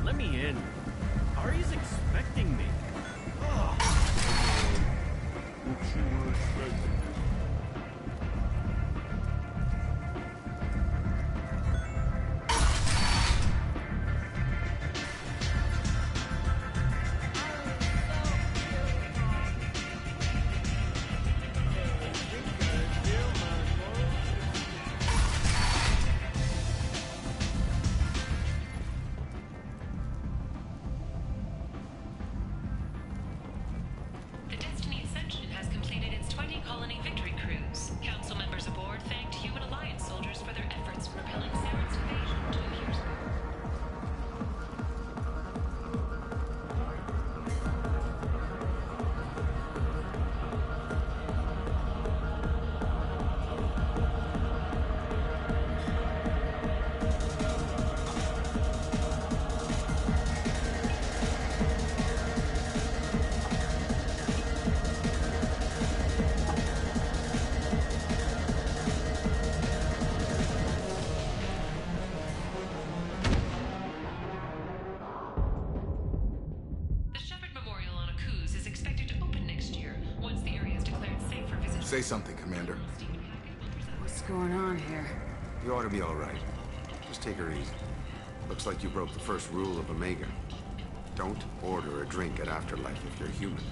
let me in. Ari's expecting me. Ugh. What you were expecting? Say something, Commander. What's going on here? You ought to be all right. Just take her easy. Looks like you broke the first rule of Omega. Don't order a drink at Afterlife if you're human.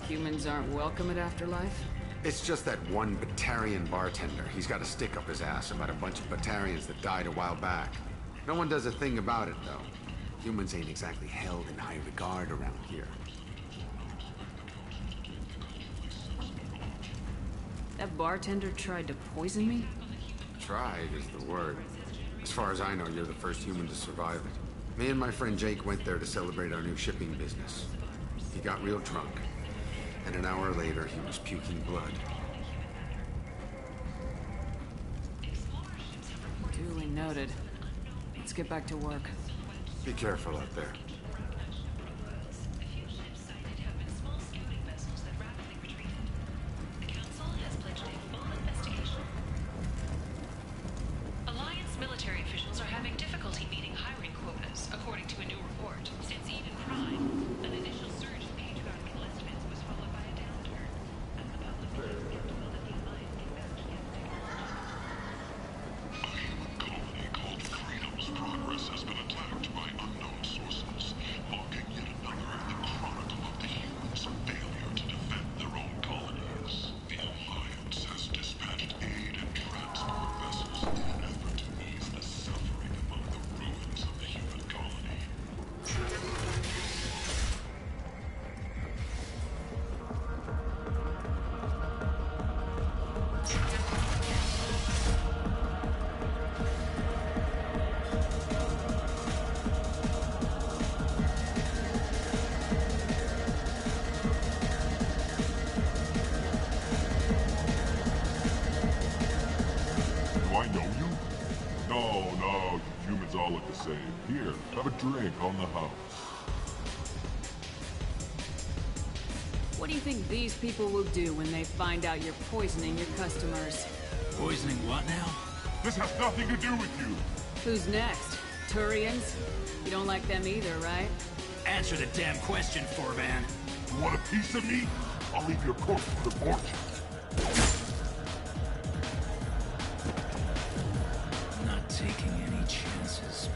Humans aren't welcome at Afterlife? It's just that one Batarian bartender. He's got a stick up his ass about a bunch of Batarians that died a while back. No one does a thing about it, though. Humans ain't exactly held in high regard around here. That bartender tried to poison me? Tried is the word. As far as I know, you're the first human to survive it. Me and my friend Jake went there to celebrate our new shipping business. He got real drunk, and an hour later, he was puking blood. Duly noted. Let's get back to work. Be careful out there. All look the same. Here, have a drink on the house. What do you think these people will do when they find out you're poisoning your customers? Poisoning what now? This has nothing to do with you. Who's next? Turians? You don't like them either, right? Answer the damn question, Forvan. You want a piece of me? I'll leave your corpse for the porch. Not taking any chances.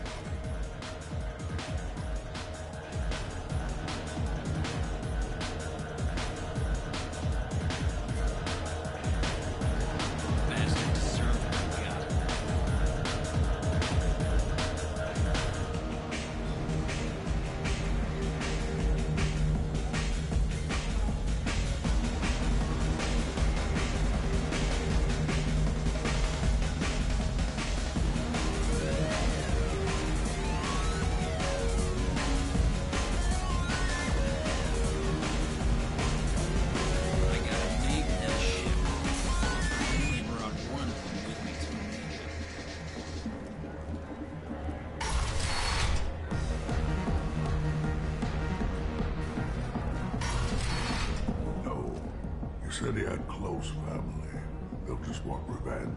Bastard deserved what he got. I gotta make that ship. Only brought one of them with me to Omega. No. You said he had close family. They'll just want revenge.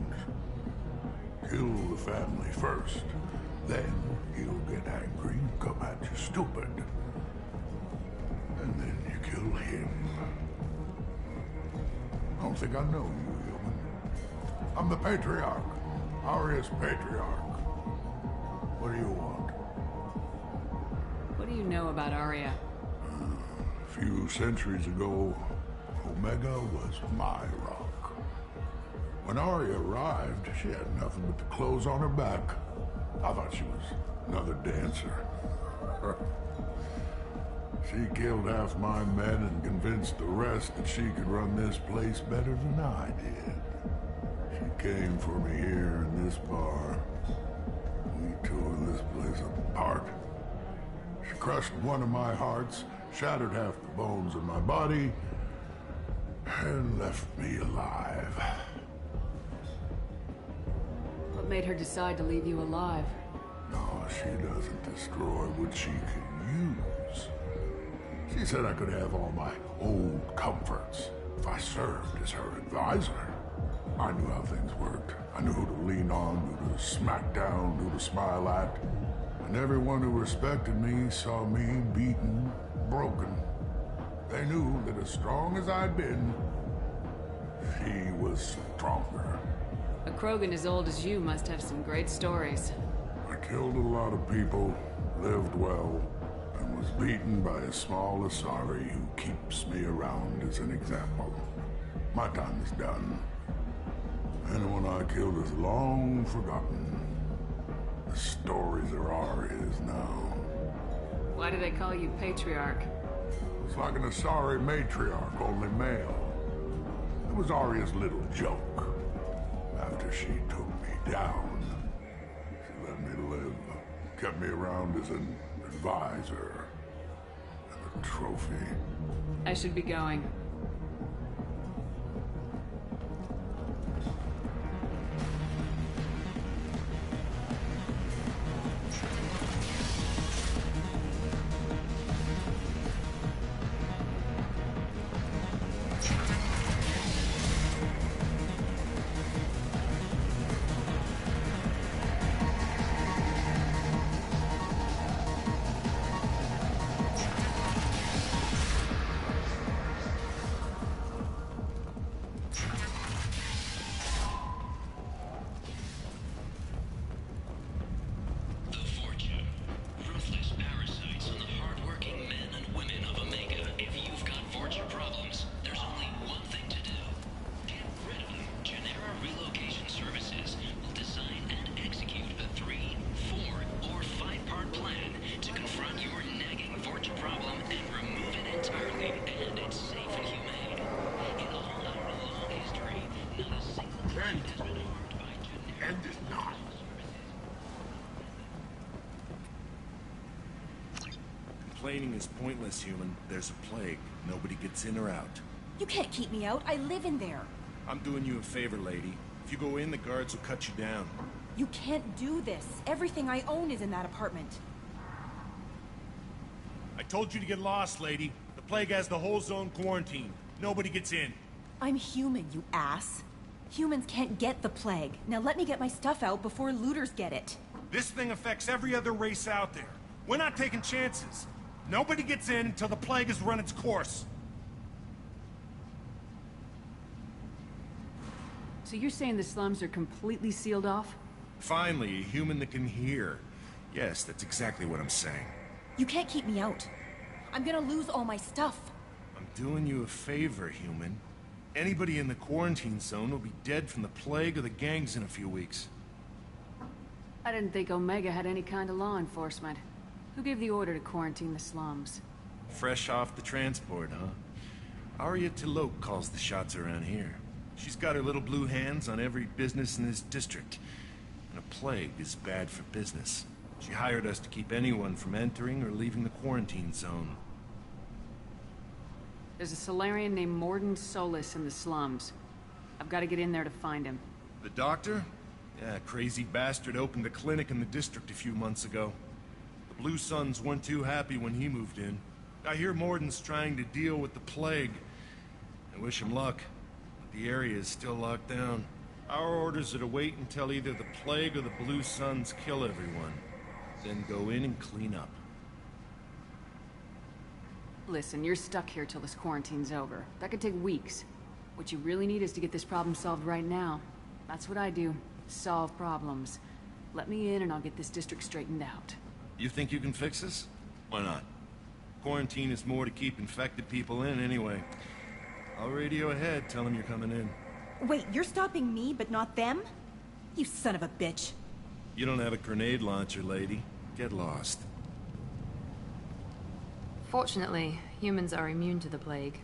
Kill the family first, Then he'll get angry, come at you stupid. And then you kill him. I don't think I know you, human. I'm the Patriarch. Aria's Patriarch. What do you want? What do you know about Aria? A few centuries ago, Omega was my rock. When Aria arrived, she had nothing but the clothes on her back. I thought she was another dancer. She killed half my men and convinced the rest that she could run this place better than I did. She came for me here in this bar. We tore this place apart. She crushed one of my hearts, shattered half the bones in my body, and left me alive. What made her decide to leave you alive? No, she doesn't destroy what she can use. She said I could have all my old comforts if I served as her advisor. I knew how things worked. I knew who to lean on, who to smack down, who to smile at. And everyone who respected me saw me beaten, broken. They knew that as strong as I'd been, she was stronger. A Krogan as old as you must have some great stories. I killed a lot of people, lived well, and was beaten by a small Asari who keeps me around as an example. My time is done. Anyone I killed is long forgotten. The stories are Aria's now. Why do they call you Patriarch? It's like an Asari matriarch, only male. It was Aria's little joke. After she took me down, she let me live, kept me around as an advisor and a trophy. I should be going. End it not. Complaining is pointless, human. There's a plague. Nobody gets in or out. You can't keep me out. I live in there. I'm doing you a favor, lady. If you go in, the guards will cut you down. You can't do this. Everything I own is in that apartment. I told you to get lost, lady. The plague has the whole zone quarantined. Nobody gets in. I'm human, you ass. Humans can't get the plague. Now let me get my stuff out before looters get it. This thing affects every other race out there. We're not taking chances. Nobody gets in until the plague has run its course. So you're saying the slums are completely sealed off? Finally, a human that can hear. Yes, that's exactly what I'm saying. You can't keep me out. I'm gonna lose all my stuff. I'm doing you a favor, human. Anybody in the quarantine zone will be dead from the plague or the gangs in a few weeks. I didn't think Omega had any kind of law enforcement. Who gave the order to quarantine the slums? Fresh off the transport, huh? Arya Tilok calls the shots around here. She's got her little blue hands on every business in this district. And a plague is bad for business. She hired us to keep anyone from entering or leaving the quarantine zone. There's a Salarian named Morden Solis in the slums. I've got to get in there to find him. The doctor? Yeah, crazy bastard opened a clinic in the district a few months ago. The Blue Suns weren't too happy when he moved in. I hear Morden's trying to deal with the plague. I wish him luck, but the area is still locked down. Our orders are to wait until either the plague or the Blue Suns kill everyone. Then go in and clean up. Listen, you're stuck here till this quarantine's over. That could take weeks. What you really need is to get this problem solved right now. That's what I do. Solve problems. Let me in and I'll get this district straightened out. You think you can fix this? Why not? Quarantine is more to keep infected people in anyway. I'll radio ahead, tell them you're coming in. Wait, you're stopping me, but not them? You son of a bitch. You don't have a grenade launcher, lady. Get lost. Fortunately, humans are immune to the plague.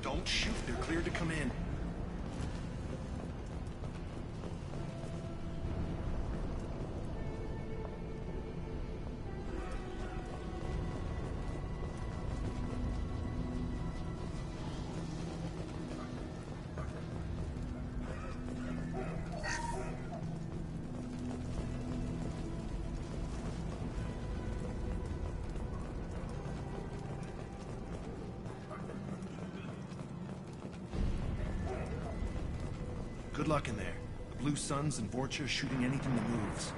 Don't shoot, they're cleared to come in. Good luck in there. The Blue Suns and Vorcha shooting anything that moves.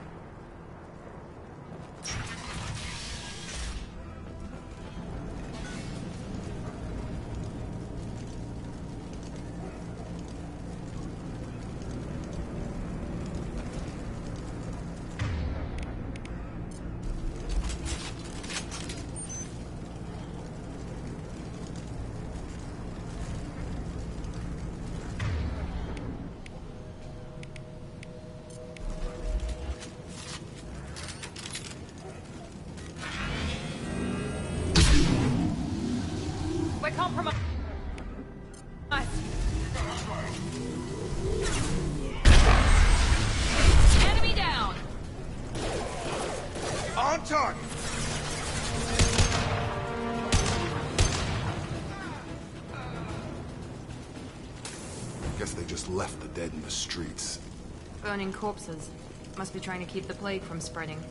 We're compromised. Enemy down! On target! Guess they just left the dead in the streets. Burning corpses. Must be trying to keep the plague from spreading.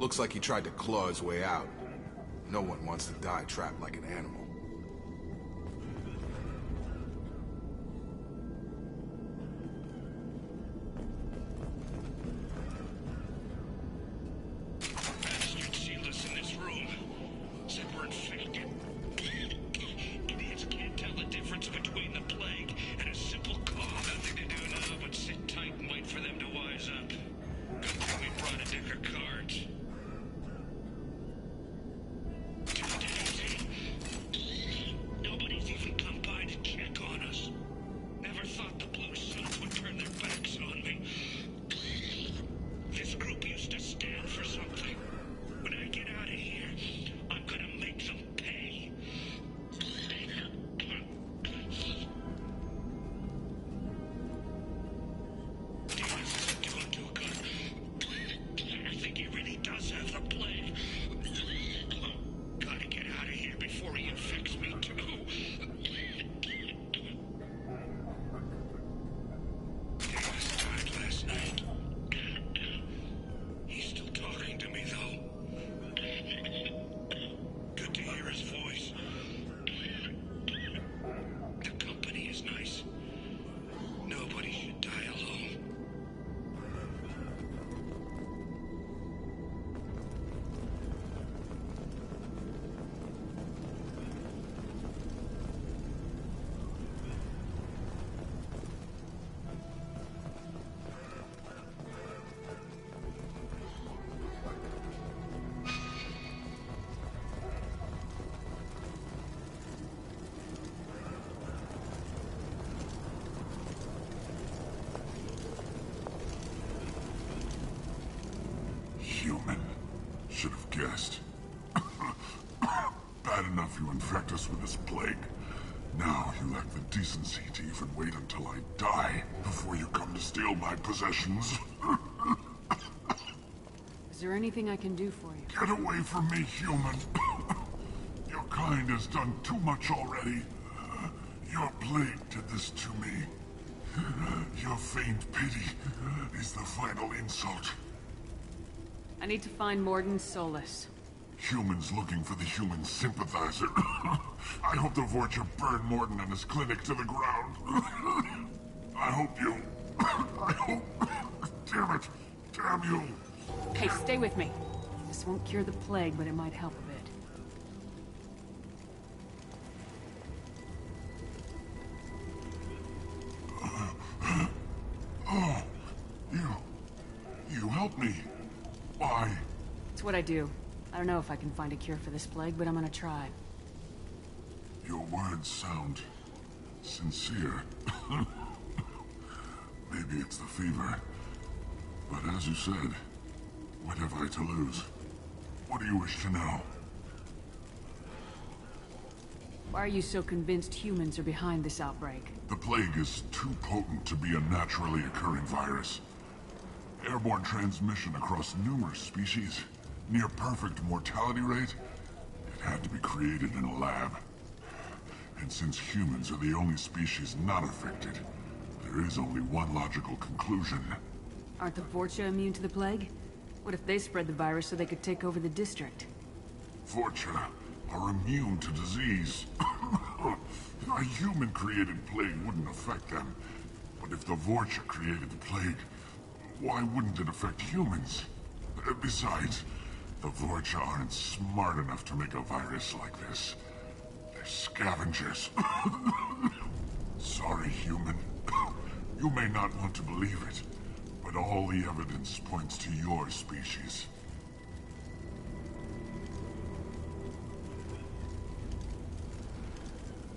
Looks like he tried to claw his way out. No one wants to die trapped like an animal. Human. Should have guessed. Bad enough you infect us with this plague. Now you lack the decency to even wait until I die before you come to steal my possessions. Is there anything I can do for you? Get away from me, human. Your kind has done too much already. Your plague did this to me. Your feigned pity is the final insult. I need to find Morden Solus. Humans looking for the human sympathizer. I hope the Vorcha burn Morden and his clinic to the ground. I hope you... I hope... Damn it! Damn you! Hey, stay with me. This won't cure the plague, but it might help a bit. Oh, you helped me. Why? It's what I do. I don't know if I can find a cure for this plague, but I'm gonna try. Your words sound sincere. Maybe it's the fever. But as you said, what have I to lose? What do you wish to know? Why are you so convinced humans are behind this outbreak? The plague is too potent to be a naturally occurring virus. Airborne transmission across numerous species, near perfect mortality rate. It had to be created in a lab. And since humans are the only species not affected, there is only one logical conclusion. Aren't the Vorcha immune to the plague? What if they spread the virus so they could take over the district? Vorcha are immune to disease. A human-created plague wouldn't affect them. But if the Vorcha created the plague, why wouldn't it affect humans? Besides, the Vorcha aren't smart enough to make a virus like this. They're scavengers. Sorry, human. You may not want to believe it, but all the evidence points to your species.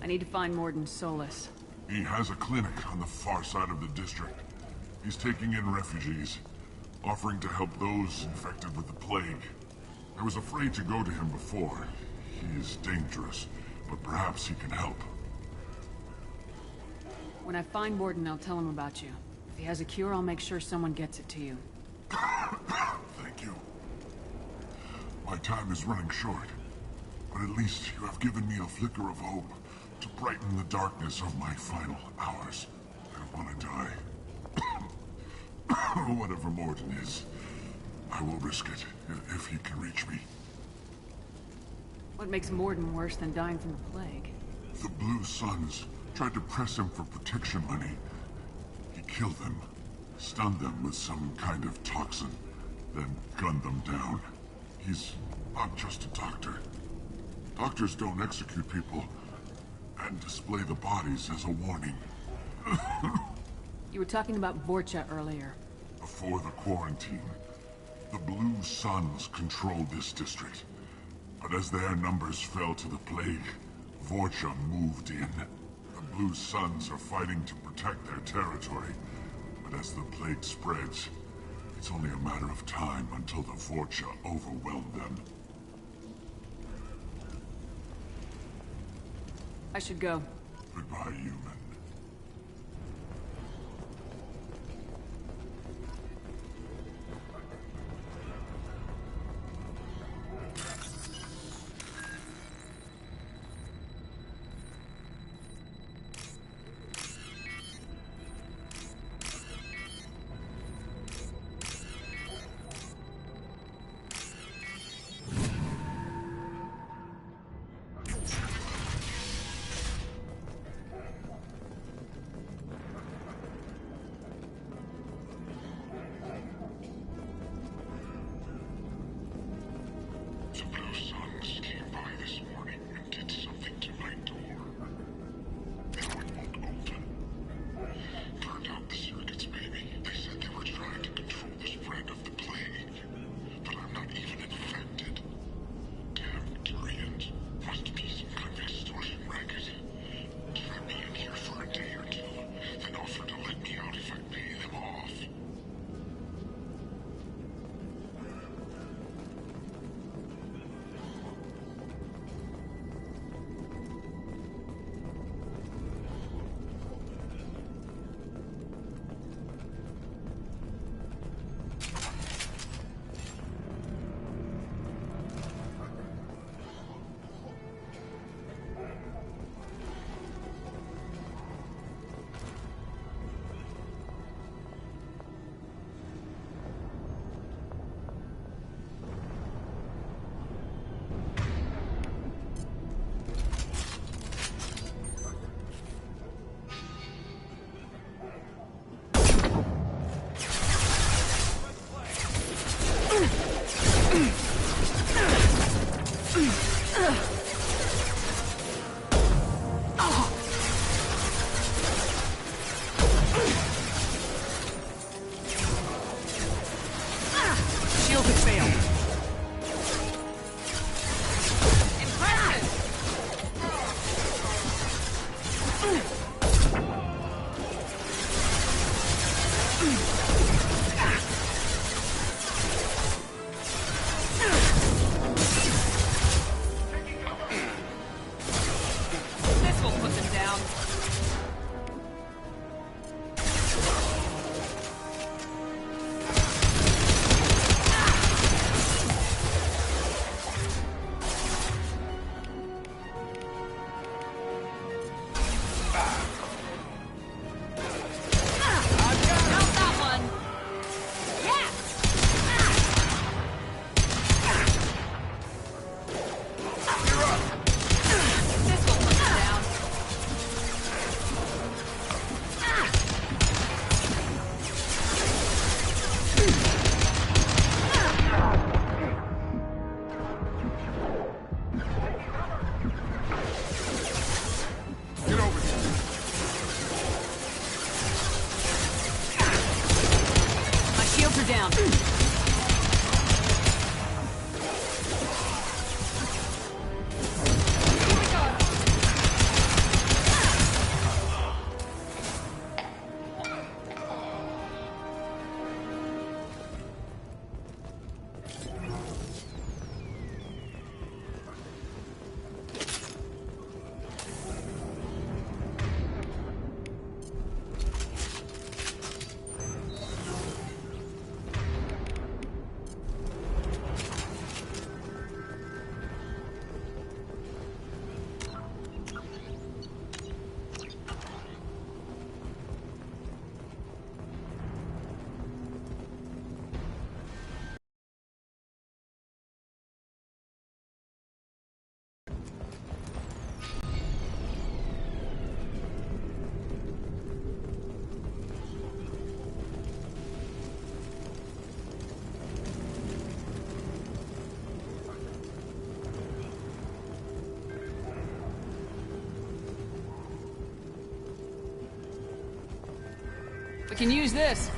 I need to find Morden Solus. He has a clinic on the far side of the district. He's taking in refugees, offering to help those infected with the plague. I was afraid to go to him before. He is dangerous, but perhaps he can help. When I find Morden, I'll tell him about you. If he has a cure, I'll make sure someone gets it to you. Thank you. My time is running short, but at least you have given me a flicker of hope to brighten the darkness of my final hours. I want to die. Whatever Morden is, I will risk it, if he can reach me. What makes Morden worse than dying from the plague? The Blue Suns tried to press him for protection money. He killed them, stunned them with some kind of toxin, then gunned them down. He's not just a doctor. Doctors don't execute people and display the bodies as a warning. You were talking about Vorcha earlier. Before the quarantine, the Blue Suns controlled this district. But as their numbers fell to the plague, Vorcha moved in. The Blue Suns are fighting to protect their territory. But as the plague spreads, it's only a matter of time until the Vorcha overwhelm them. I should go. Goodbye, human. The Blue Suns came by this morning and did something to my door. Now it won't open. Turned out the circuits, maybe. They said they were trying to control the spread of the plague. But I'm not even infected. Damn Turians. Must be some kind of extortion racket. Trap me in here for a day or two, then offer to let me out if I pay them off. Shield has failed. This will put them down. Down. We can use this.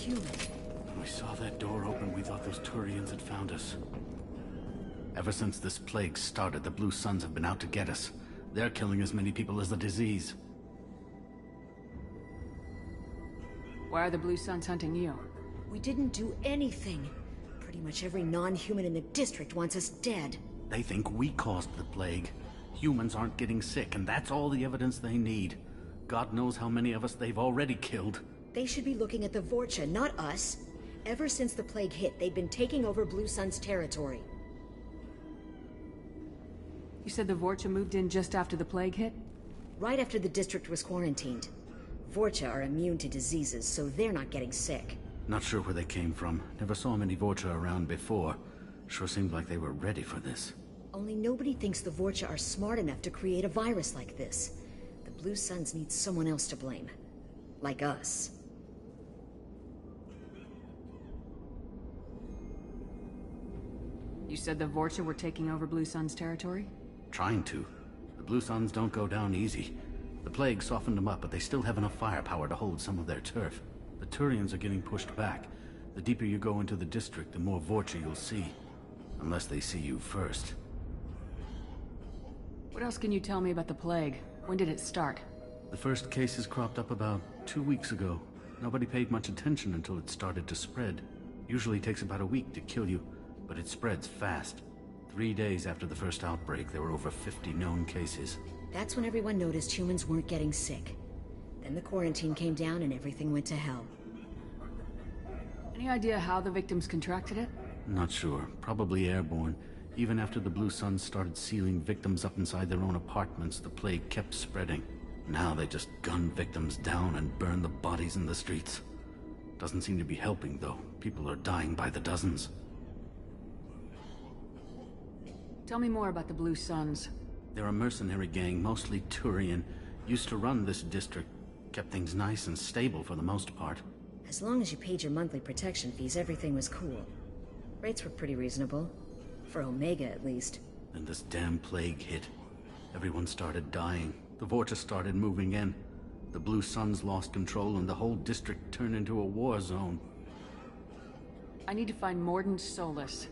When we saw that door open, we thought those Turians had found us. Ever since this plague started, the Blue Suns have been out to get us. They're killing as many people as the disease. Why are the Blue Suns hunting you? We didn't do anything. Pretty much every non-human in the district wants us dead. They think we caused the plague. Humans aren't getting sick, and that's all the evidence they need. God knows how many of us they've already killed. They should be looking at the Vorcha, not us. Ever since the plague hit, they've been taking over Blue Sun's territory. You said the Vorcha moved in just after the plague hit? Right after the district was quarantined. Vorcha are immune to diseases, so they're not getting sick. Not sure where they came from. Never saw many Vorcha around before. Sure seemed like they were ready for this. Only nobody thinks the Vorcha are smart enough to create a virus like this. The Blue Suns need someone else to blame. Like us. You said the Vorcha were taking over Blue Sun's territory? Trying to. The Blue Suns don't go down easy. The plague softened them up, but they still have enough firepower to hold some of their turf. The Turians are getting pushed back. The deeper you go into the district, the more Vorcha you'll see. Unless they see you first. What else can you tell me about the plague? When did it start? The first cases cropped up about 2 weeks ago. Nobody paid much attention until it started to spread. Usually takes about a week to kill you, but it spreads fast. 3 days after the first outbreak, there were over 50 known cases. That's when everyone noticed humans weren't getting sick. Then the quarantine came down and everything went to hell. Any idea how the victims contracted it? Not sure. Probably airborne. Even after the Blue Suns started sealing victims up inside their own apartments, the plague kept spreading. Now they just gun victims down and burn the bodies in the streets. Doesn't seem to be helping, though. People are dying by the dozens. Tell me more about the Blue Suns. They're a mercenary gang, mostly Turian. Used to run this district. Kept things nice and stable for the most part. As long as you paid your monthly protection fees, everything was cool. Rates were pretty reasonable. For Omega, at least. Then this damn plague hit. Everyone started dying. The Vorcha started moving in. The Blue Suns lost control and the whole district turned into a war zone. I need to find Mordin Solus.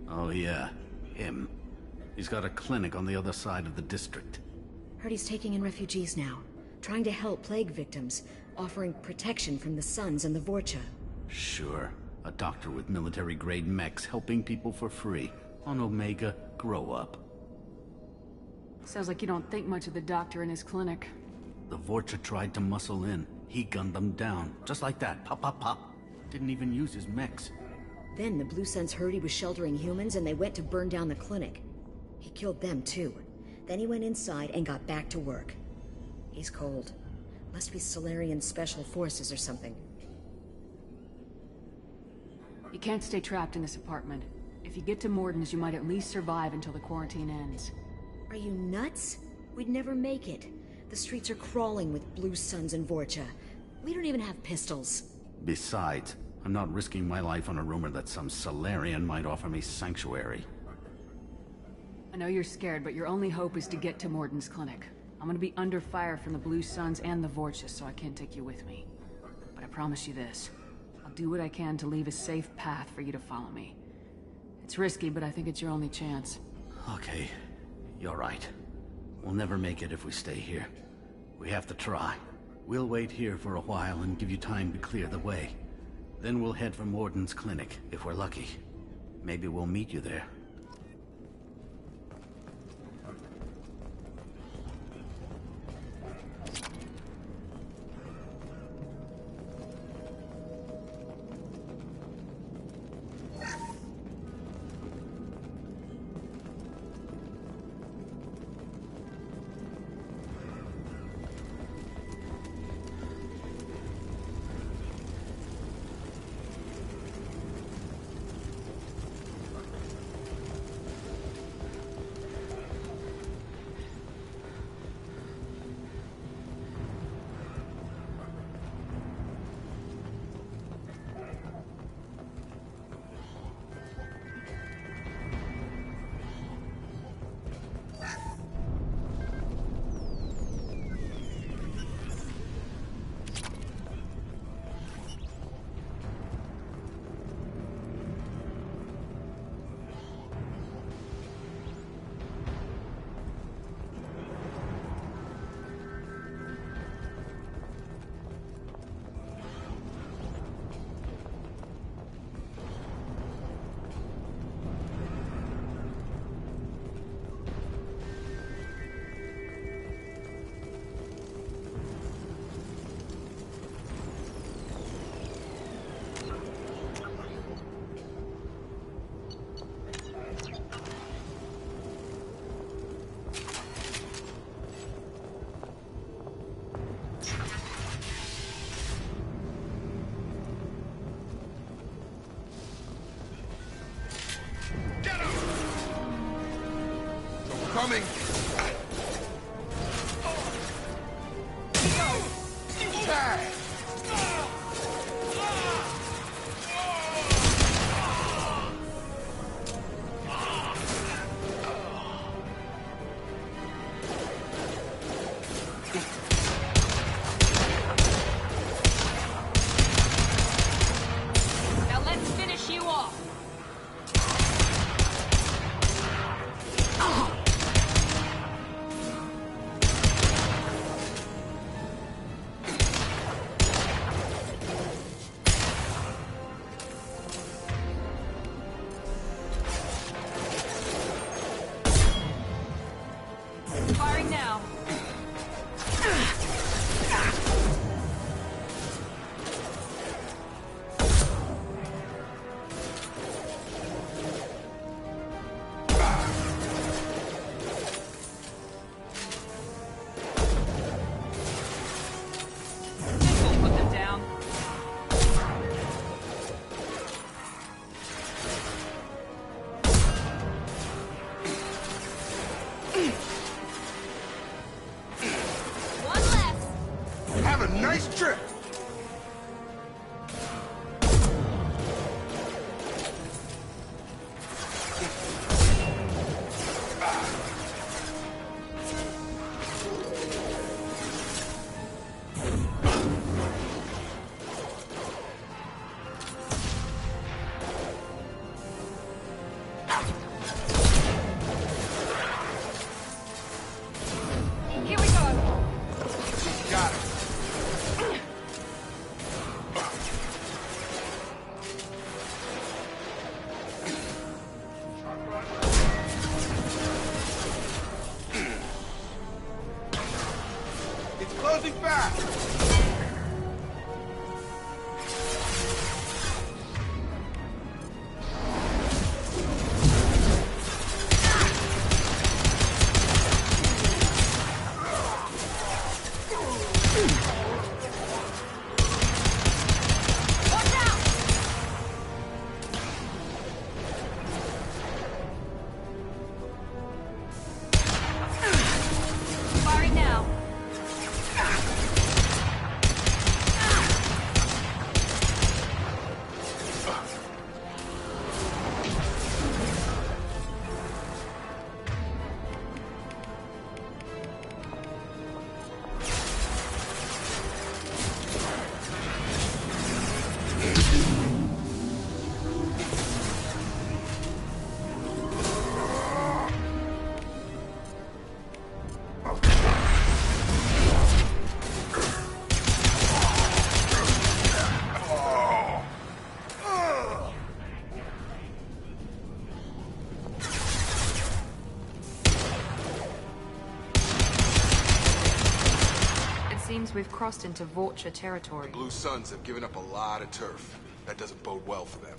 Oh yeah, him. He's got a clinic on the other side of the district. Heard he's taking in refugees now. Trying to help plague victims. Offering protection from the Suns and the Vorcha. Sure. A doctor with military-grade mechs helping people for free. On Omega, grow up. Sounds like you don't think much of the doctor in his clinic. The Vorcha tried to muscle in. He gunned them down. Just like that. Pop, pop, pop. Didn't even use his mechs. Then the Blue Suns heard he was sheltering humans and they went to burn down the clinic. He killed them too. Then he went inside and got back to work. He's cold. Must be Salarian Special Forces or something. You can't stay trapped in this apartment. If you get to Mordin's, you might at least survive until the quarantine ends. Are you nuts? We'd never make it. The streets are crawling with Blue Suns and Vorcha. We don't even have pistols. Besides, I'm not risking my life on a rumor that some Salarian might offer me sanctuary. I know you're scared, but your only hope is to get to Mordin's clinic. I'm gonna be under fire from the Blue Suns and the Vorcha, so I can't take you with me. But I promise you this. I'll do what I can to leave a safe path for you to follow me. It's risky, but I think it's your only chance. Okay, you're right. We'll never make it if we stay here. We have to try. We'll wait here for a while and give you time to clear the way. Then we'll head for Mordin's clinic, if we're lucky. Maybe we'll meet you there. coming! Tag! Now let's finish you off. Firing now. This will put them down. One less. Have a nice trip! Here we go. Got it. It's closing fast! Watch out! Firing now. It seems we've crossed into Vulture territory. Blue Suns have given up a lot of turf. That doesn't bode well for them.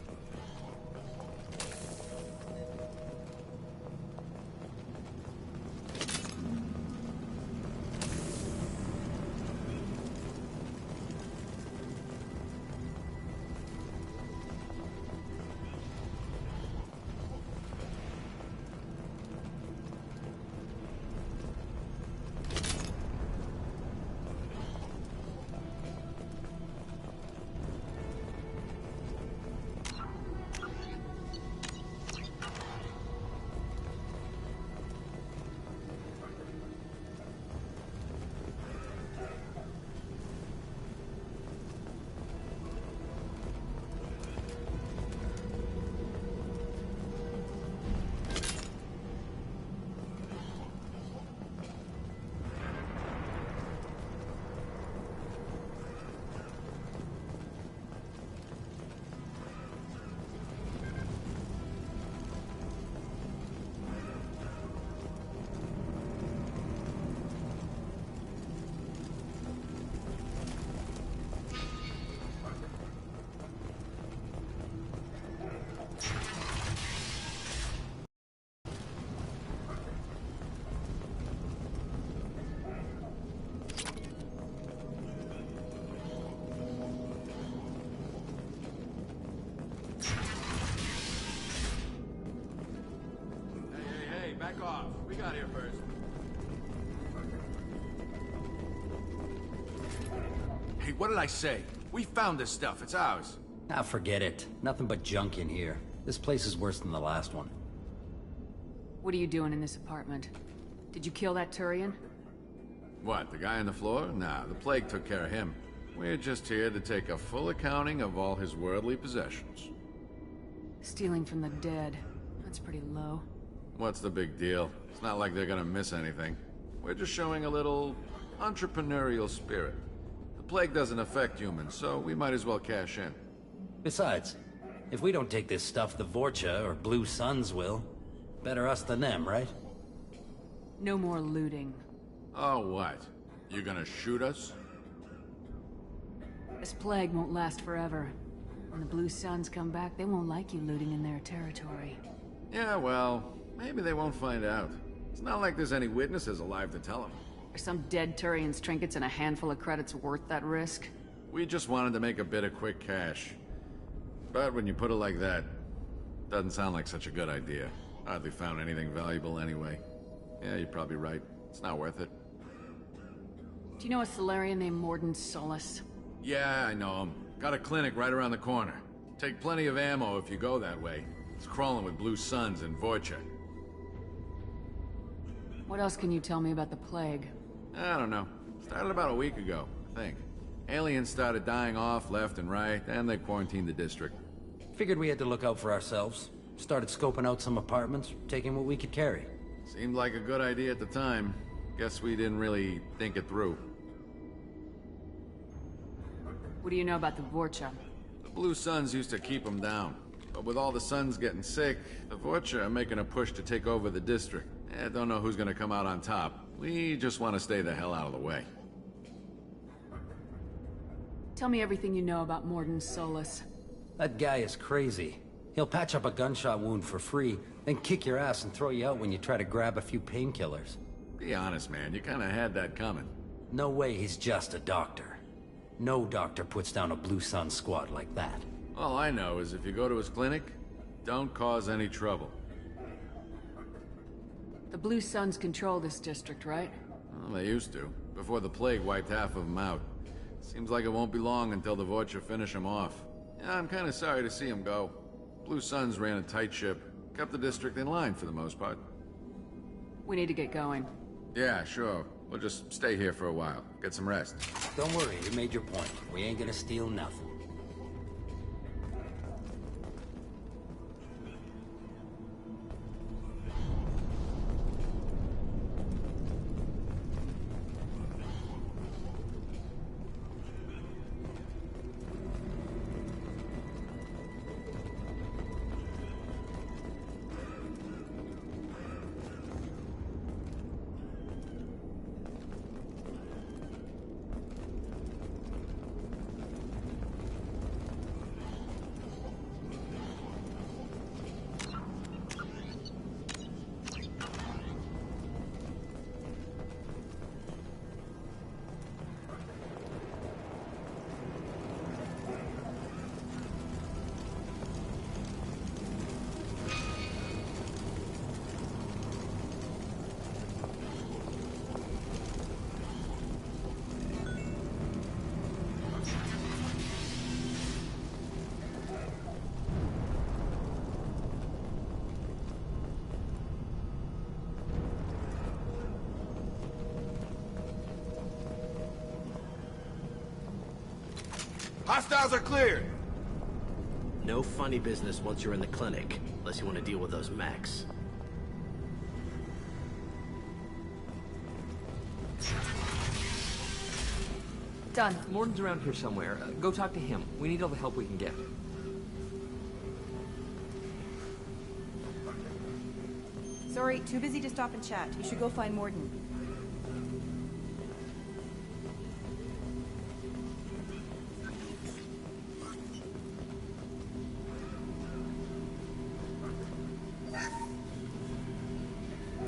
Back off. We got here first. Hey, what did I say? We found this stuff. It's ours. Ah, forget it. Nothing but junk in here. This place is worse than the last one. What are you doing in this apartment? Did you kill that Turian? What, the guy on the floor? Nah, the plague took care of him. We're just here to take a full accounting of all his worldly possessions. Stealing from the dead. That's pretty low. What's the big deal? It's not like they're gonna miss anything. We're just showing a little entrepreneurial spirit. The plague doesn't affect humans, so we might as well cash in. Besides, if we don't take this stuff, the Vorcha or Blue Suns will. Better us than them, right? No more looting. Oh, what? You gonna shoot us? This plague won't last forever. When the Blue Suns come back, they won't like you looting in their territory. Yeah, well, maybe they won't find out. It's not like there's any witnesses alive to tell them. Are some dead Turian's trinkets and a handful of credits worth that risk? We just wanted to make a bit of quick cash. But when you put it like that, doesn't sound like such a good idea. Hardly found anything valuable anyway. Yeah, you're probably right. It's not worth it. Do you know a Salarian named Morden Solus? Yeah, I know him. Got a clinic right around the corner. Take plenty of ammo if you go that way. It's crawling with Blue Suns and Vorcha. What else can you tell me about the plague? I don't know. Started about a week ago, I think. Aliens started dying off left and right, and they quarantined the district. Figured we had to look out for ourselves. Started scoping out some apartments, taking what we could carry. Seemed like a good idea at the time. Guess we didn't really think it through. What do you know about the Vorcha? The Blue Suns used to keep them down. But with all the Suns getting sick, the Vorcha are making a push to take over the district. Don't know who's gonna come out on top. We just want to stay the hell out of the way. Tell me everything you know about Morden Solus. That guy is crazy. He'll patch up a gunshot wound for free, then kick your ass and throw you out when you try to grab a few painkillers. Be honest, man. You kinda had that coming. No way he's just a doctor. No doctor puts down a Blue Sun squad like that. All I know is if you go to his clinic, don't cause any trouble. The Blue Suns control this district, right? Well, they used to, before the plague wiped half of them out. Seems like it won't be long until the Vorcha finish them off. Yeah, I'm kinda sorry to see them go. Blue Suns ran a tight ship, kept the district in line for the most part. We need to get going. Yeah, sure. We'll just stay here for a while. Get some rest. Don't worry, you made your point. We ain't gonna steal nothing. Hostiles are cleared! No funny business once you're in the clinic, unless you want to deal with those mechs. Done. Morden's around here somewhere. Go talk to him. We need all the help we can get. Sorry, too busy to stop and chat. You should go find Morden.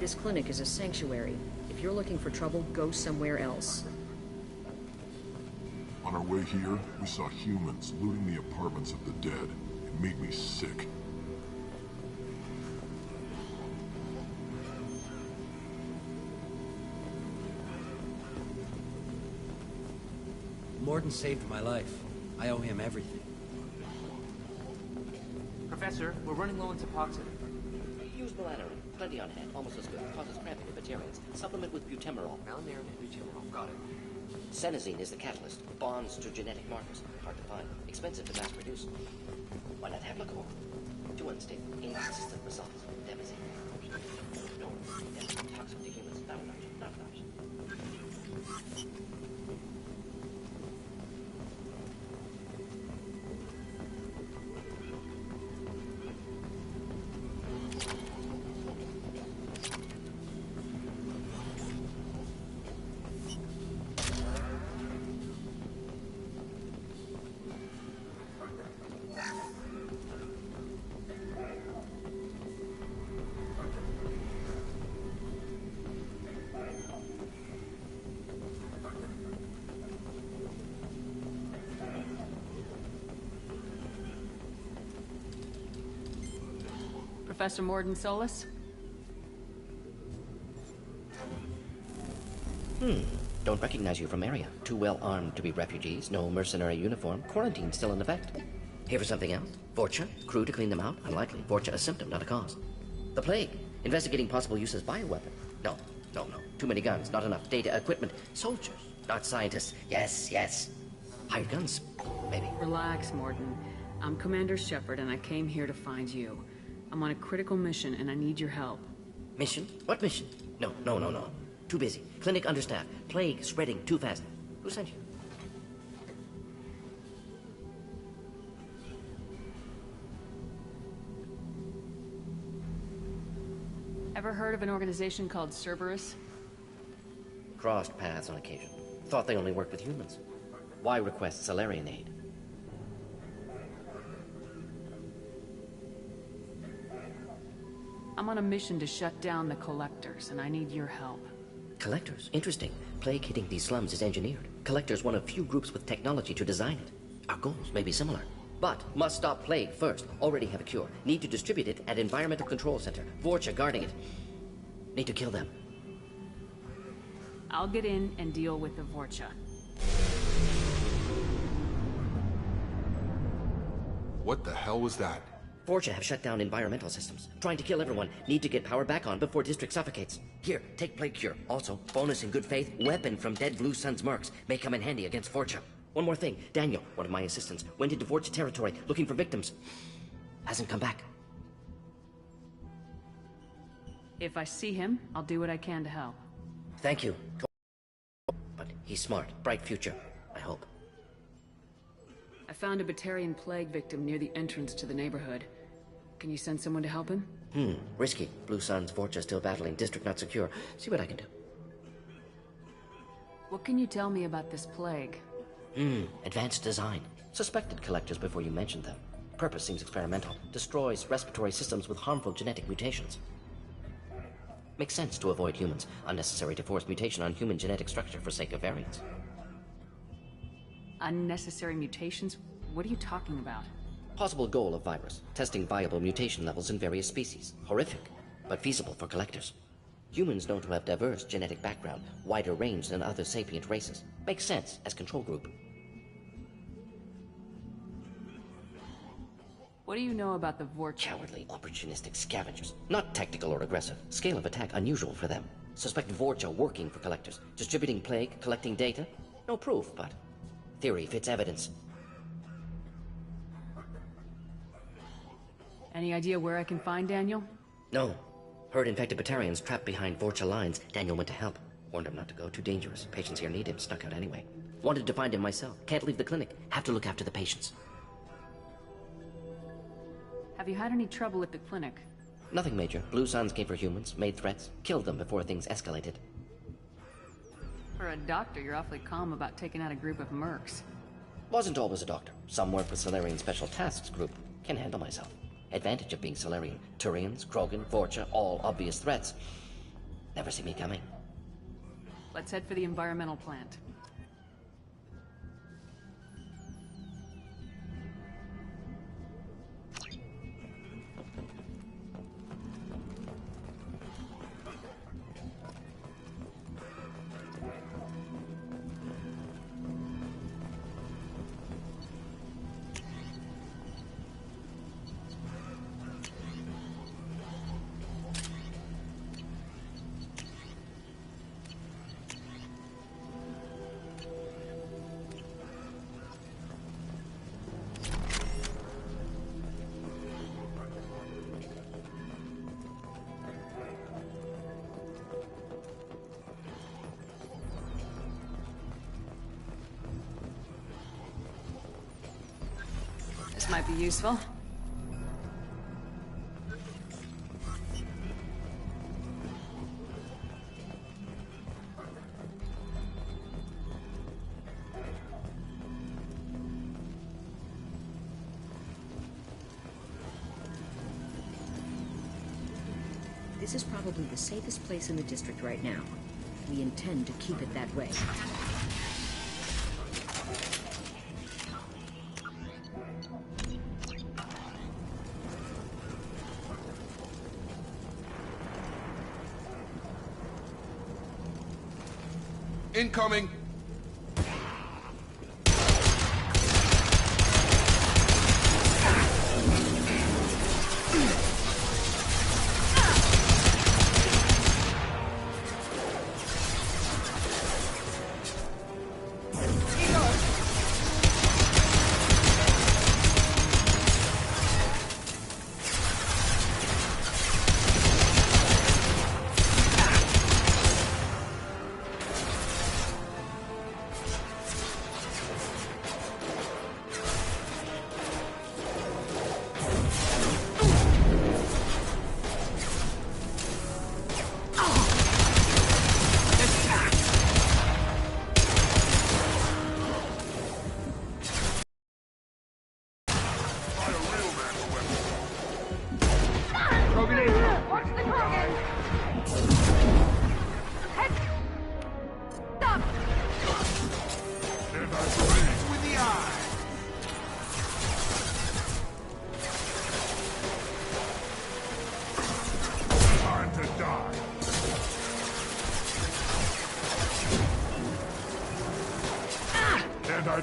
This clinic is a sanctuary. If you're looking for trouble, go somewhere else. On our way here, we saw humans looting the apartments of the dead. It made me sick. Morden saved my life. I owe him everything. Professor, we're running low on Suboxone. Use Salarian. Plenty on hand. Almost as good. Causes cramping in vegetarians. Supplement with butemerol. Salarian and butemerol. Got it. Senesine is the catalyst. Bonds to genetic markers. Hard to find. Expensive to mass produce. Why not Heplicor? Too unstable. Inconsistent results. Devastating. No. Toxic to humans. Not an option. Not an option. Professor Morden Solus? Don't recognize you from area. Too well armed to be refugees. No mercenary uniform. Quarantine still in effect. Here for something else? Vorcha? Crew to clean them out? Unlikely. Vorcha a symptom, not a cause. The plague. Investigating possible use as bioweapon. No. Too many guns, not enough data, equipment. Soldiers, not scientists. Yes. Hired guns, maybe. Relax, Morden. I'm Commander Shepard, and I came here to find you. I'm on a critical mission, and I need your help. Mission? What mission? No. Too busy. Clinic understaffed. Plague spreading too fast. Who sent you? Ever heard of an organization called Cerberus? Crossed paths on occasion. Thought they only worked with humans. Why request Salarian aid? I'm on a mission to shut down the Collectors, and I need your help. Collectors? Interesting. Plague hitting these slums is engineered. Collectors one of few groups with technology to design it. Our goals may be similar. But must stop plague first. Already have a cure. Need to distribute it at Environmental Control Center. Vorcha guarding it. Need to kill them. I'll get in and deal with the Vorcha. What the hell was that? Vorcha have shut down environmental systems. Trying to kill everyone. Need to get power back on before district suffocates. Here, take plague cure. Also, bonus in good faith, weapon from dead Blue Sun's mercs. May come in handy against Vorcha. One more thing. Daniel, one of my assistants, went into Vorcha territory looking for victims. Hasn't come back. If I see him, I'll do what I can to help. Thank you. But he's smart. Bright future. I hope. I found a Batarian plague victim near the entrance to the neighborhood. Can you send someone to help him? Risky. Blue Sun's Vorcha still battling. District not secure. See what I can do. What can you tell me about this plague? Advanced design. Suspected collectors before you mentioned them. Purpose seems experimental. Destroys respiratory systems with harmful genetic mutations. Makes sense to avoid humans. Unnecessary to force mutation on human genetic structure for sake of variants. Unnecessary mutations? What are you talking about? Possible goal of virus. Testing viable mutation levels in various species. Horrific, but feasible for collectors. Humans known to have diverse genetic background, wider range than other sapient races. Makes sense as control group. What do you know about the Vorcha? Cowardly, opportunistic scavengers. Not tactical or aggressive. Scale of attack unusual for them. Suspect Vorcha working for collectors. Distributing plague, collecting data. No proof, but theory fits evidence. Any idea where I can find Daniel? No. Heard infected Batarians trapped behind Vorcha lines. Daniel went to help. Warned him not to go. Too dangerous. Patients here need him. Snuck out anyway. Wanted to find him myself. Can't leave the clinic. Have to look after the patients. Have you had any trouble at the clinic? Nothing major. Blue Suns came for humans, made threats, killed them before things escalated. For a doctor, you're awfully calm about taking out a group of mercs. Wasn't always a doctor. Some work with Salarian Special Tasks Group. Can handle myself. Advantage of being Salarian. Turians, Krogan, Vorcha, all obvious threats. Never see me coming. Let's head for the environmental plant. This might be useful. This is probably the safest place in the district right now. We intend to keep it that way. Incoming!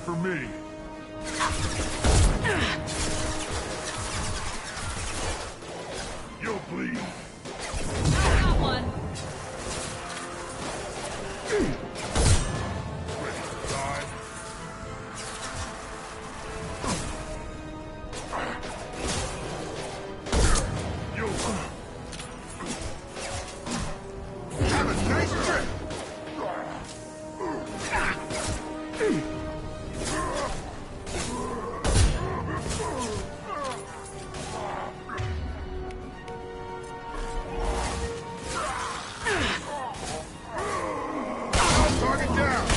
For me. You'll bleed. I got one. Ready to die? Have a nice trip! Target down!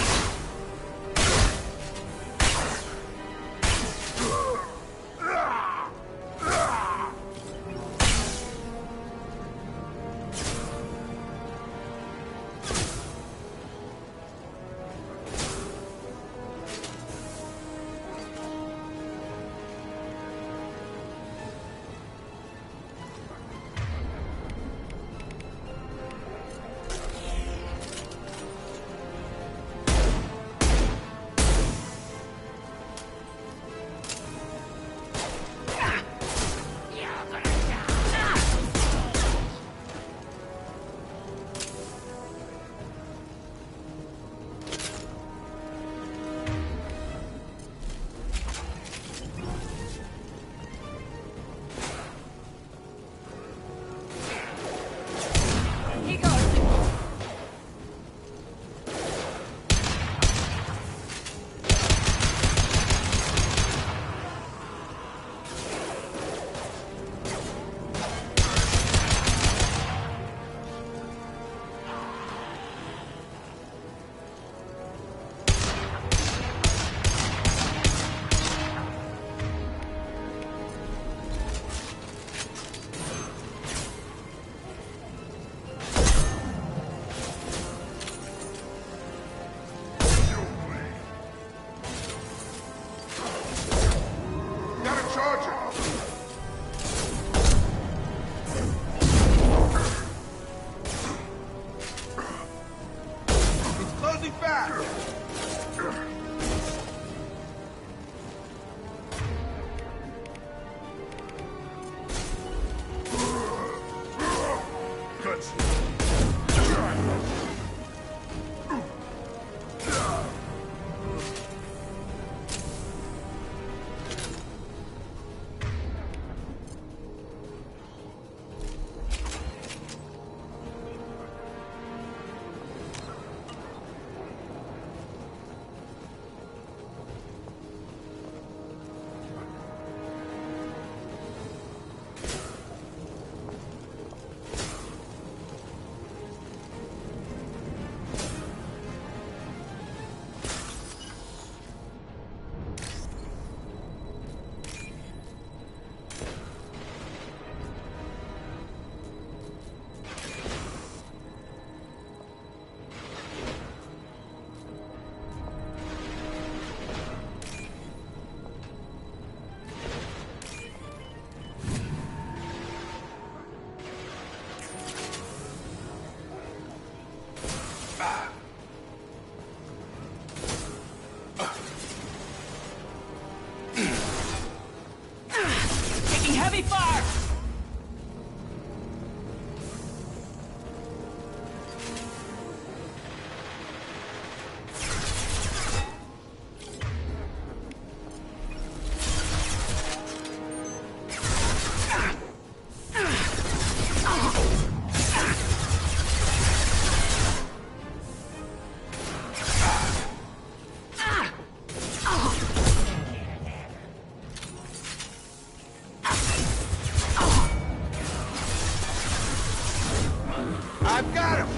I've got him!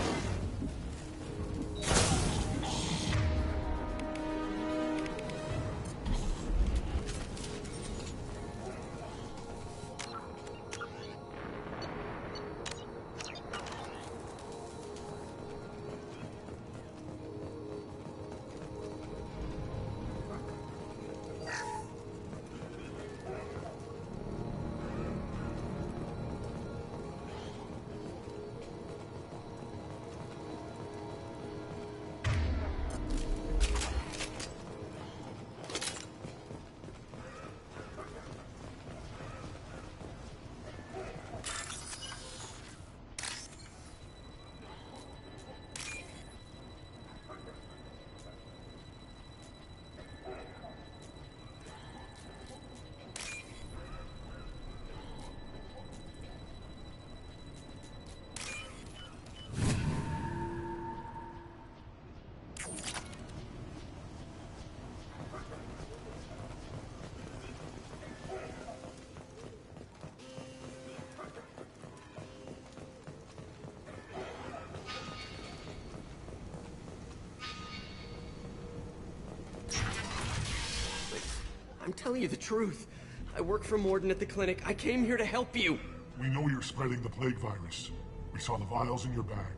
I'm telling you the truth. I work for Morden at the clinic. I came here to help you. We know you're spreading the plague virus. We saw the vials in your bag.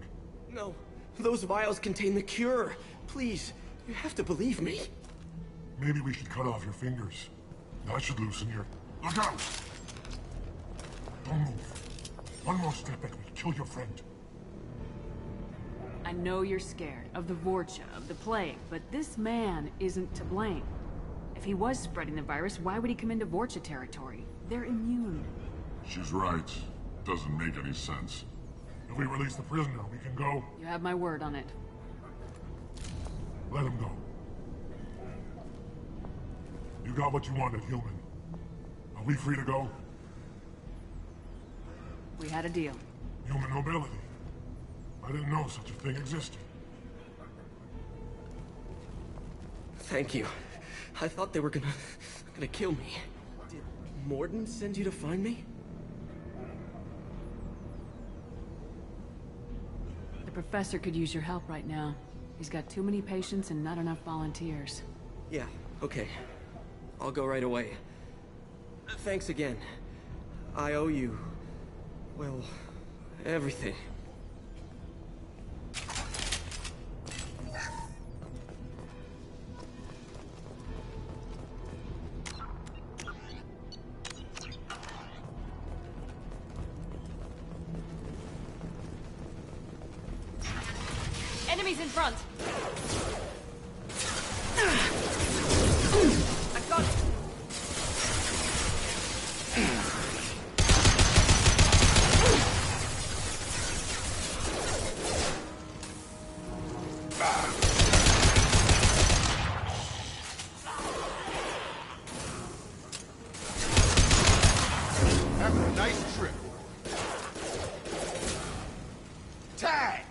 No, those vials contain the cure. Please, you have to believe me. Maybe we should cut off your fingers. That should loosen your... Look out! Don't move. One more step and we'll kill your friend. I know you're scared of the Vorcha, of the plague, but this man isn't to blame. If he was spreading the virus, why would he come into Vorcha territory? They're immune. She's right. Doesn't make any sense. If we release the prisoner, we can go. You have my word on it. Let him go. You got what you wanted, human. Are we free to go? We had a deal. Human mobility. I didn't know such a thing existed. Thank you. I thought they were gonna kill me. Did Morden send you to find me? The professor could use your help right now. He's got too many patients and not enough volunteers. Yeah, okay. I'll go right away. Thanks again. I owe you... well, everything. Enemies in front! I've got it! Having a nice trip. Tag!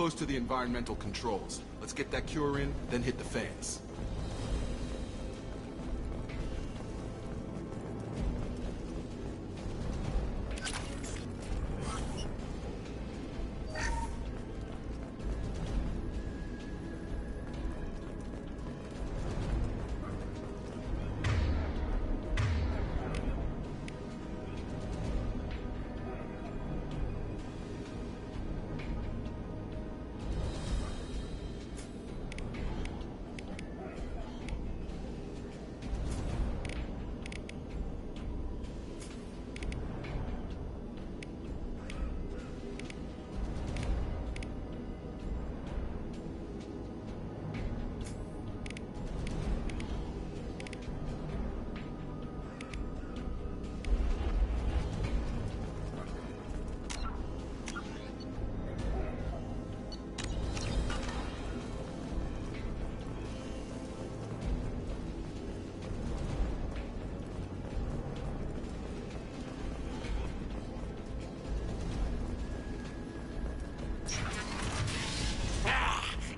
Close to the environmental controls. Let's get that cure in, then hit the fans.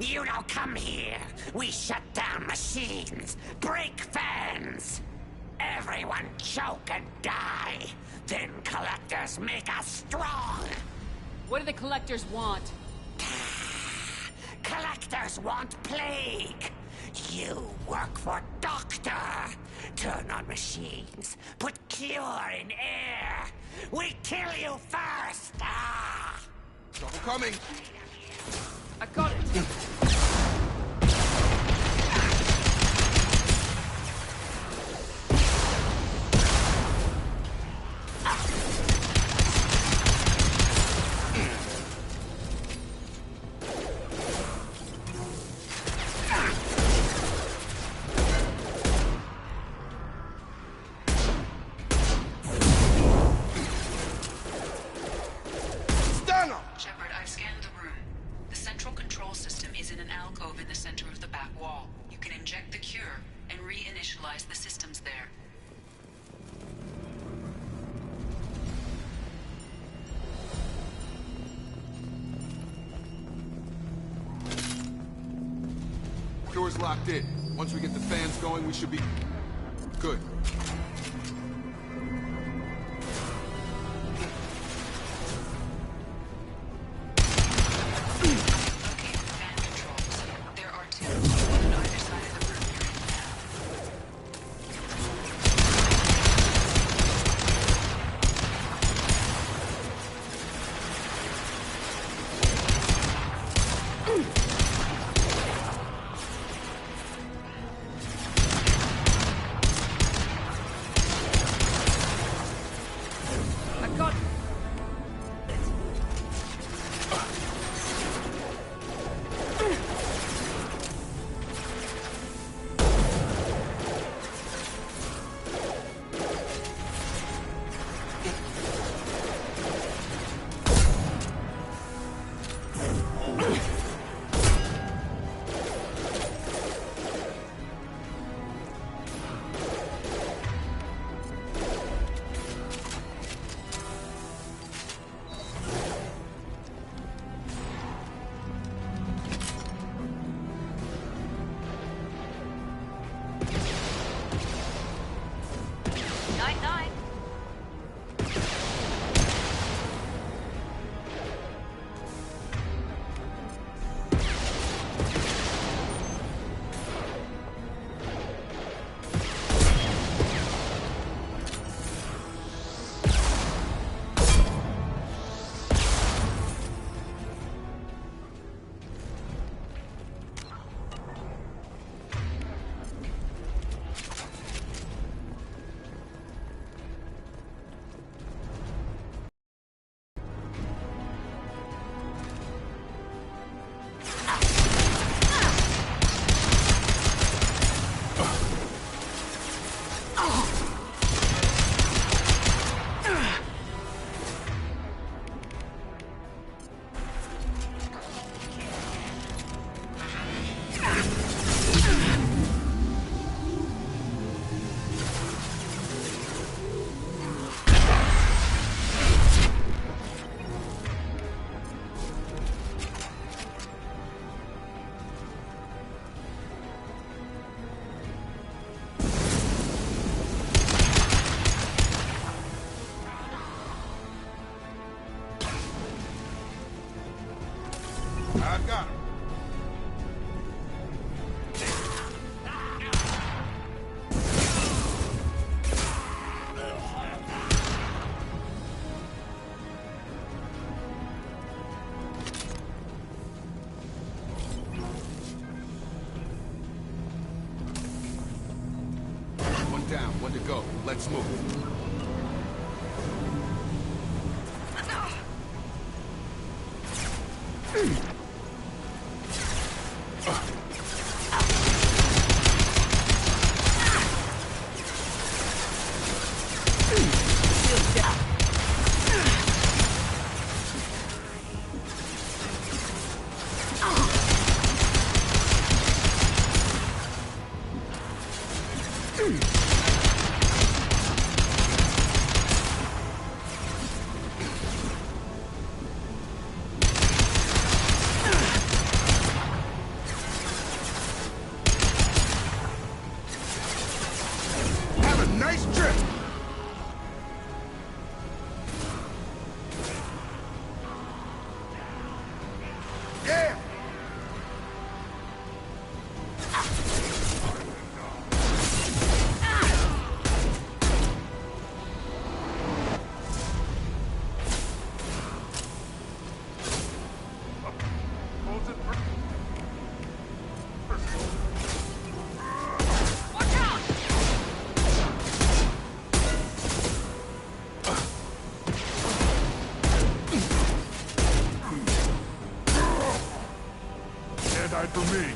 You don't come here. We shut down machines, break fans. Everyone choke and die. Then collectors make us strong. What do the collectors want? Collectors want plague. You work for Doctor. Turn on machines. Put cure in air. We kill you first. Ah! Trouble coming. I got it. Door's locked in. Once we get the fans going, we should be... good. I've got him. One down, one to go. Let's move. die for me.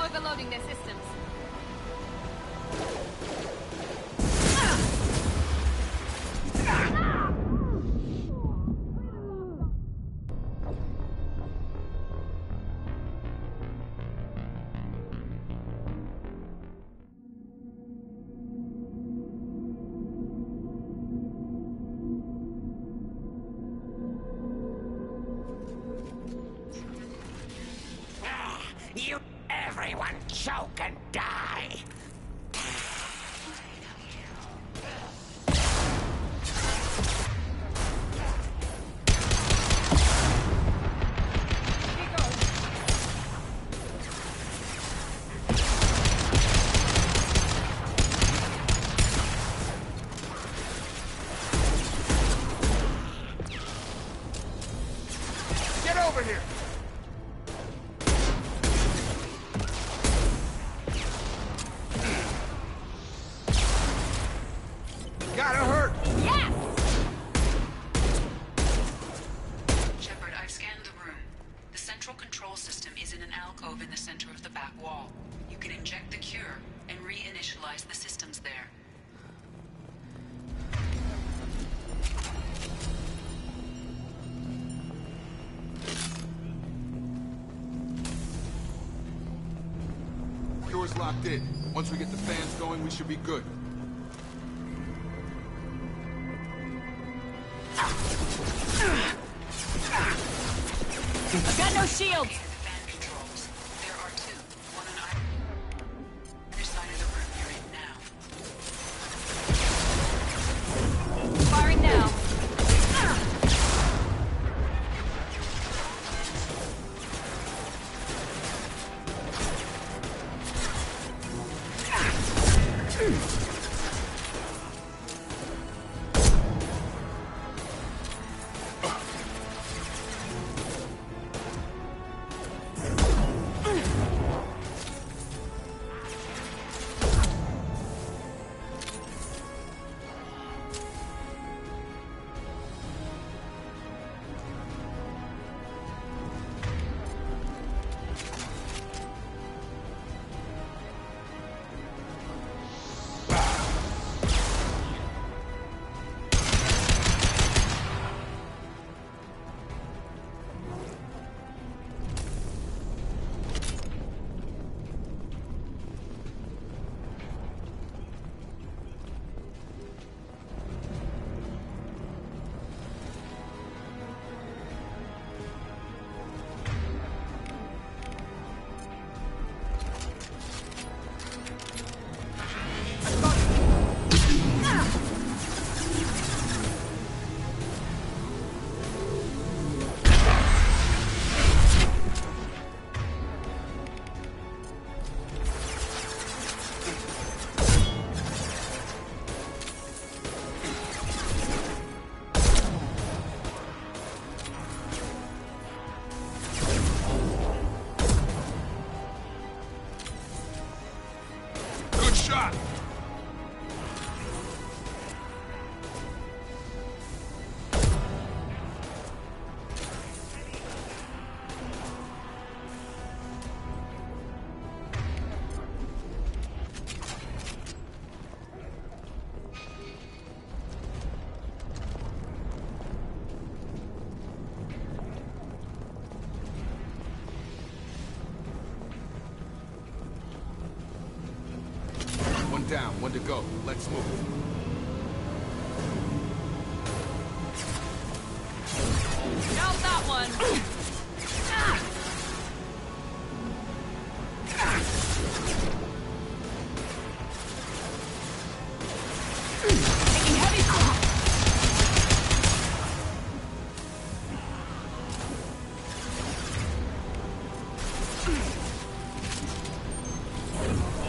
Overloading their systems. You... everyone choke and die! Get over here! Gotta hurt! Yes! Shepard, I've scanned the room. The central control system is in an alcove in the center of the back wall. You can inject the cure and reinitialize the systems there. Door's locked in. Once we get the fans going, we should be good. I've got no shields! Fan controls. There are two. One on either side of the room you're in now. Firing now. One to go. Let's move. Got that one! Taking heavy...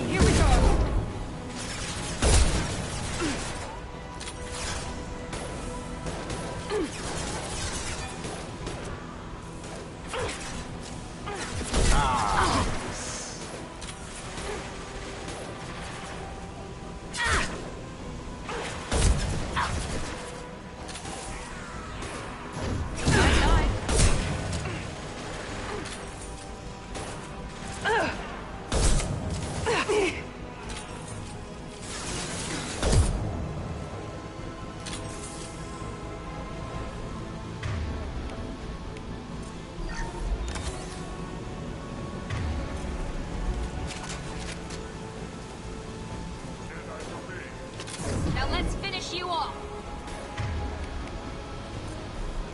Here we go! Now let's finish you off.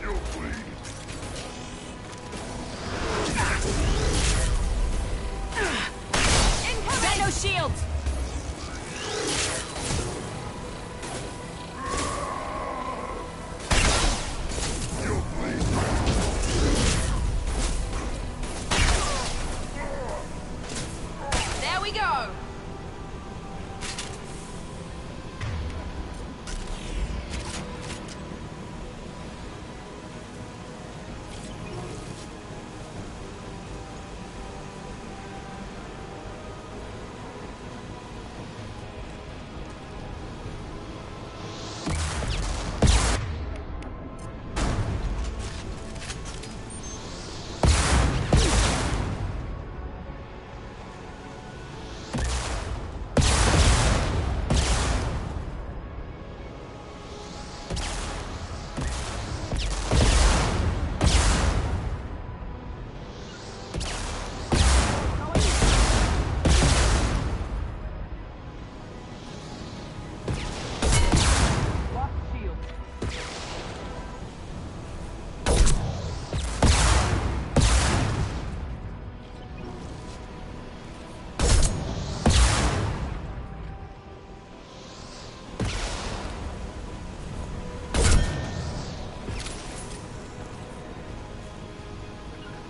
You please. Incoming! No shields! You please. There we go!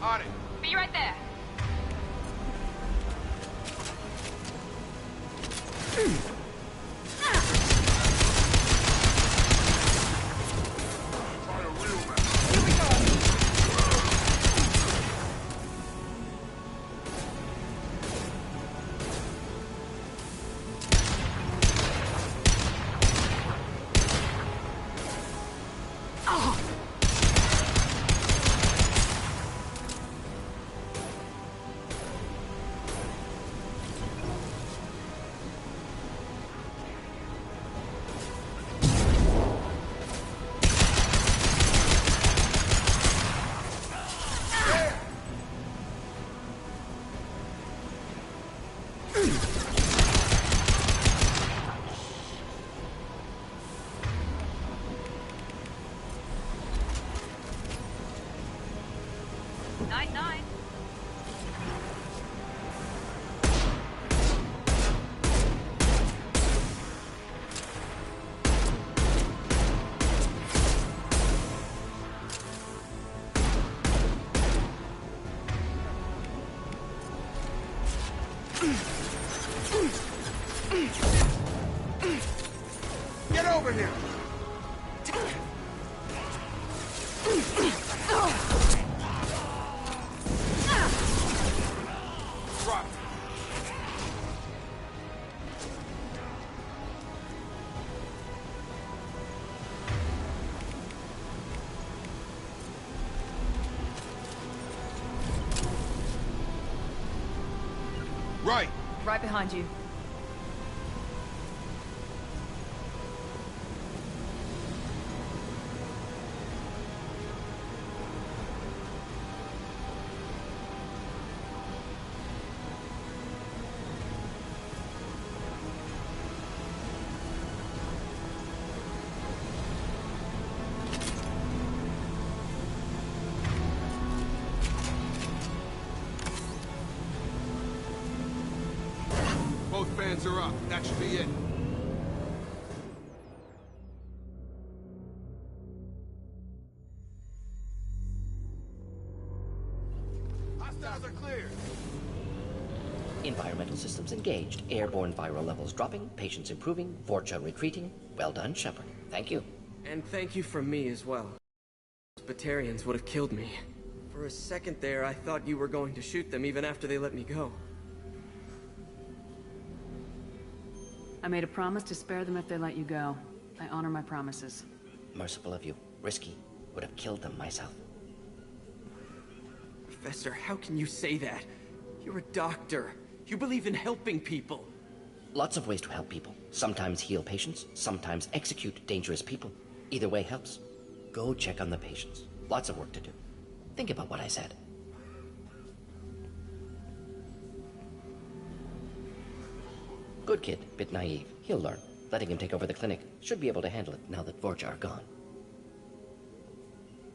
On it. Be right there. Try a real man. Night, night. Get over here! Drop. Right. Right behind you. Sensor up. That should be it. Hostiles are clear. Environmental systems engaged. Airborne viral levels dropping. Patients improving. Vorcha retreating. Well done, Shepard. Thank you. And thank you from me as well. Those Batarians would have killed me. For a second there, I thought you were going to shoot them even after they let me go. I made a promise to spare them if they let you go. I honor my promises. Merciful of you. Risky. Would have killed them myself. Professor, how can you say that? You're a doctor. You believe in helping people. Lots of ways to help people. Sometimes heal patients, sometimes execute dangerous people. Either way helps. Go check on the patients. Lots of work to do. Think about what I said. Good kid, bit naive. He'll learn. Letting him take over the clinic. Should be able to handle it now that Vorcha are gone.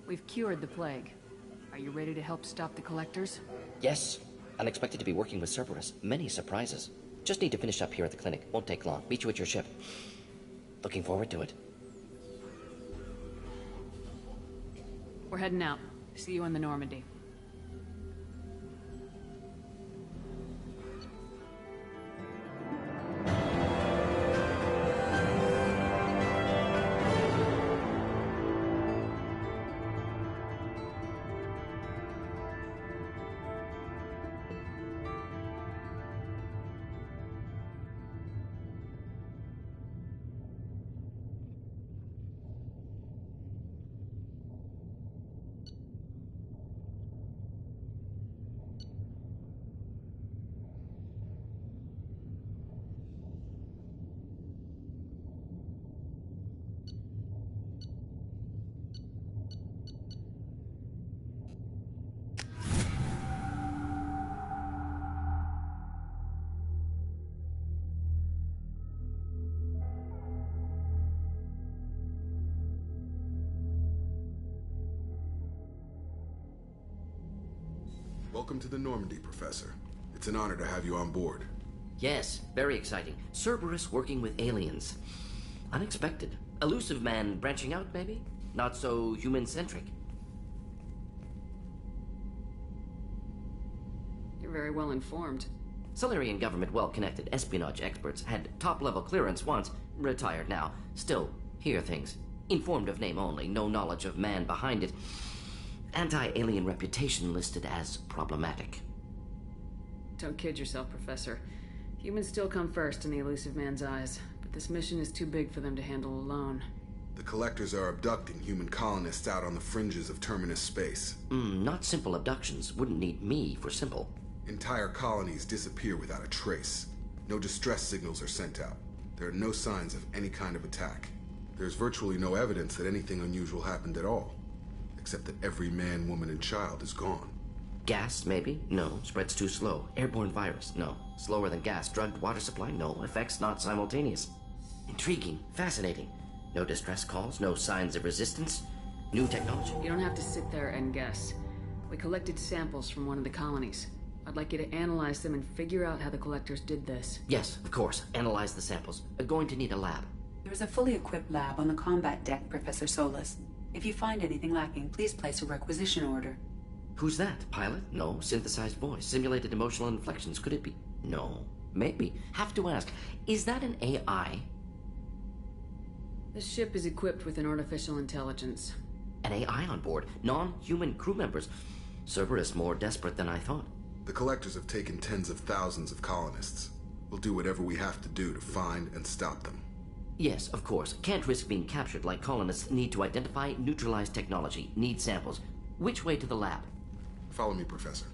We've cured the plague. Are you ready to help stop the collectors? Yes. Unexpected to be working with Cerberus. Many surprises. Just need to finish up here at the clinic. Won't take long. Meet you at your ship. Looking forward to it. We're heading out. See you in the Normandy. Welcome to the Normandy, Professor. It's an honor to have you on board. Yes, very exciting. Cerberus working with aliens. Unexpected. Elusive man branching out, maybe? Not so human-centric. You're very well informed. Salarian government well-connected espionage experts had top-level clearance once, retired now. Still, hear things. Informed of name only, no knowledge of man behind it. Anti-alien reputation listed as problematic. Don't kid yourself, Professor. Humans still come first in the elusive man's eyes, but this mission is too big for them to handle alone. The collectors are abducting human colonists out on the fringes of terminus space. Not simple abductions. Wouldn't need me for simple. Entire colonies disappear without a trace. No distress signals are sent out. There are no signs of any kind of attack. There's virtually no evidence that anything unusual happened at all. Except that every man, woman, and child is gone. Gas, maybe? No. Spreads too slow. Airborne virus? No. Slower than gas. Drugged water supply? No. Effects not simultaneous. Intriguing. Fascinating. No distress calls. No signs of resistance. New technology. You don't have to sit there and guess. We collected samples from one of the colonies. I'd like you to analyze them and figure out how the collectors did this. Yes, of course. Analyze the samples. Going to need a lab. There is a fully equipped lab on the combat deck, Professor Solis. If you find anything lacking, please place a requisition order. Who's that? Pilot? No. Synthesized voice. Simulated emotional inflections. Could it be? No. Maybe. Have to ask. Is that an AI? The ship is equipped with an artificial intelligence. An AI on board. Non-human crew members. Cerberus more desperate than I thought. The collectors have taken tens of thousands of colonists. We'll do whatever we have to do to find and stop them. Yes, of course. Can't risk being captured like colonists need to identify, neutralize technology, need samples. Which way to the lab? Follow me, Professor.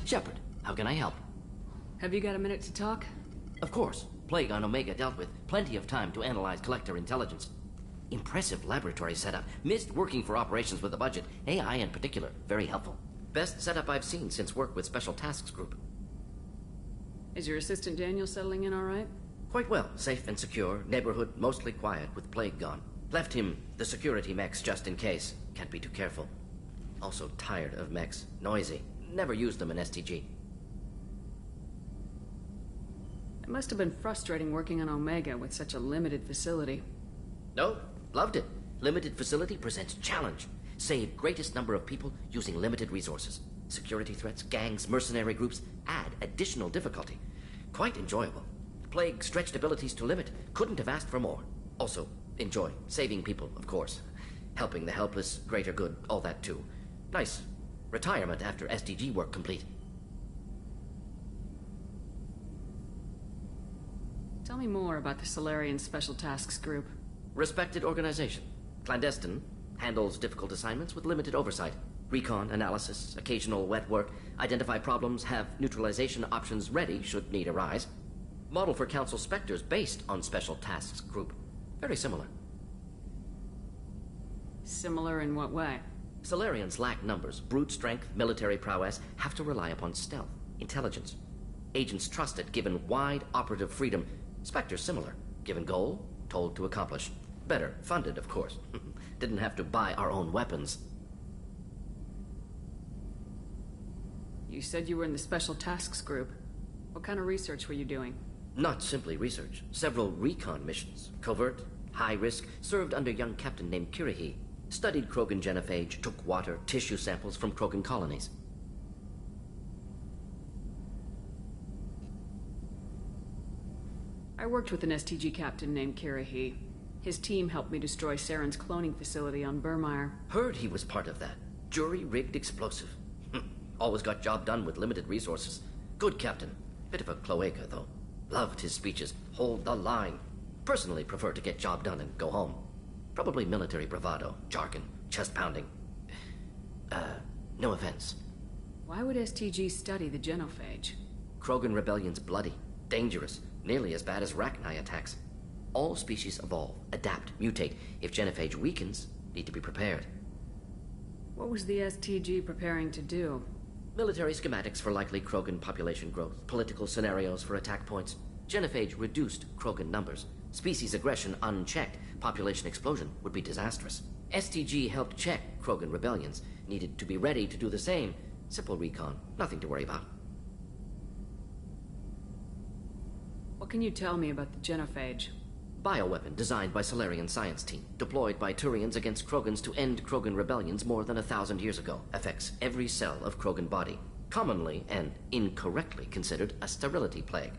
Shepard, how can I help? Have you got a minute to talk? Of course. Plague on Omega dealt with. Plenty of time to analyze collector intelligence. Impressive laboratory setup. Missed working for operations with a budget. AI in particular. Very helpful. Best setup I've seen since work with Special Tasks Group. Is your assistant Daniel settling in all right? Quite well. Safe and secure. Neighborhood mostly quiet with Plague gone. Left him the security mechs just in case. Can't be too careful. Also tired of mechs. Noisy. Never used them in STG. It must have been frustrating working on Omega with such a limited facility. No, loved it. Limited facility presents challenge. Save greatest number of people using limited resources. Security threats, gangs, mercenary groups add additional difficulty. Quite enjoyable. Plague stretched abilities to limit. Couldn't have asked for more. Also, enjoy. Saving people, of course. Helping the helpless, greater good, all that too. Nice. Retirement after SDG work complete. Tell me more about the Salarian Special Tasks Group. Respected organization. Clandestine. Handles difficult assignments with limited oversight. Recon, analysis, occasional wet work. Identify problems, have neutralization options ready should need arise. Model for Council Spectres based on Special Tasks Group. Very similar. Similar in what way? Salarians lack numbers, brute strength, military prowess, have to rely upon stealth, intelligence. Agents trusted, given wide operative freedom. Spectres similar, given goal, told to accomplish. Better, funded, of course. Didn't have to buy our own weapons. You said you were in the Special Tasks Group. What kind of research were you doing? Not simply research. Several recon missions. Covert, high risk, served under young captain named Eeeee. Studied Krogan genophage, took water, tissue samples from Krogan colonies. I worked with an STG captain named Eeeee. His team helped me destroy Saren's cloning facility on Burmire. Heard he was part of that. Jury-rigged explosive. Always got job done with limited resources. Good captain. Bit of a cloaca, though. Loved his speeches. Hold the line. Personally prefer to get job done and go home. Probably military bravado, jargon, chest pounding. No offense. Why would STG study the genophage? Krogan rebellion's bloody, dangerous, nearly as bad as Rachni attacks. All species evolve, adapt, mutate. If genophage weakens, need to be prepared. What was the STG preparing to do? Military schematics for likely Krogan population growth, political scenarios for attack points. Genophage reduced Krogan numbers. Species aggression unchecked, population explosion would be disastrous. STG helped check Krogan rebellions, needed to be ready to do the same. Simple recon, nothing to worry about. What can you tell me about the genophage? Bioweapon designed by Salarian science team, deployed by Turians against Krogans to end Krogan rebellions more than 1,000 years ago. Affects every cell of Krogan body. Commonly and incorrectly considered a sterility plague.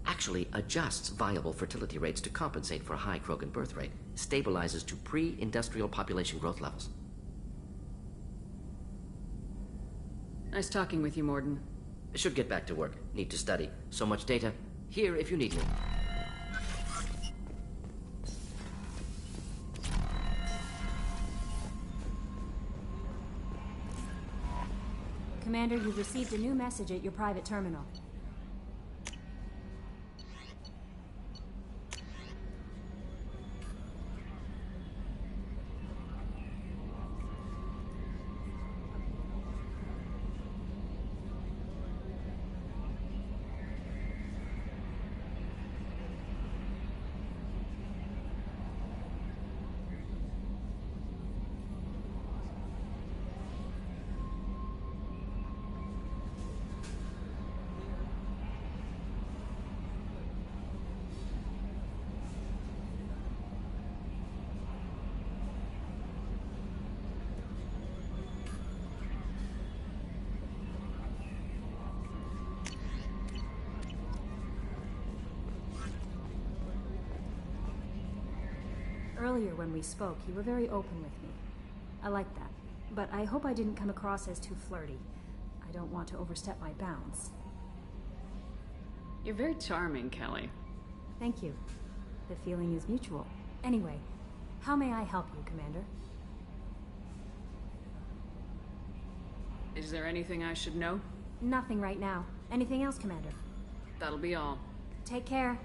Actually adjusts viable fertility rates to compensate for a high Krogan birth rate. Stabilizes to pre-industrial population growth levels. Nice talking with you, Morden. Should get back to work. Need to study. So much data. Here if you need me. Commander, you've received a new message at your private terminal. Earlier when we spoke, you were very open with me. I like that. But I hope I didn't come across as too flirty. I don't want to overstep my bounds. You're very charming, Kelly. Thank you. The feeling is mutual. Anyway, how may I help you, Commander? Is there anything I should know? Nothing right now. Anything else, Commander? That'll be all. Take care.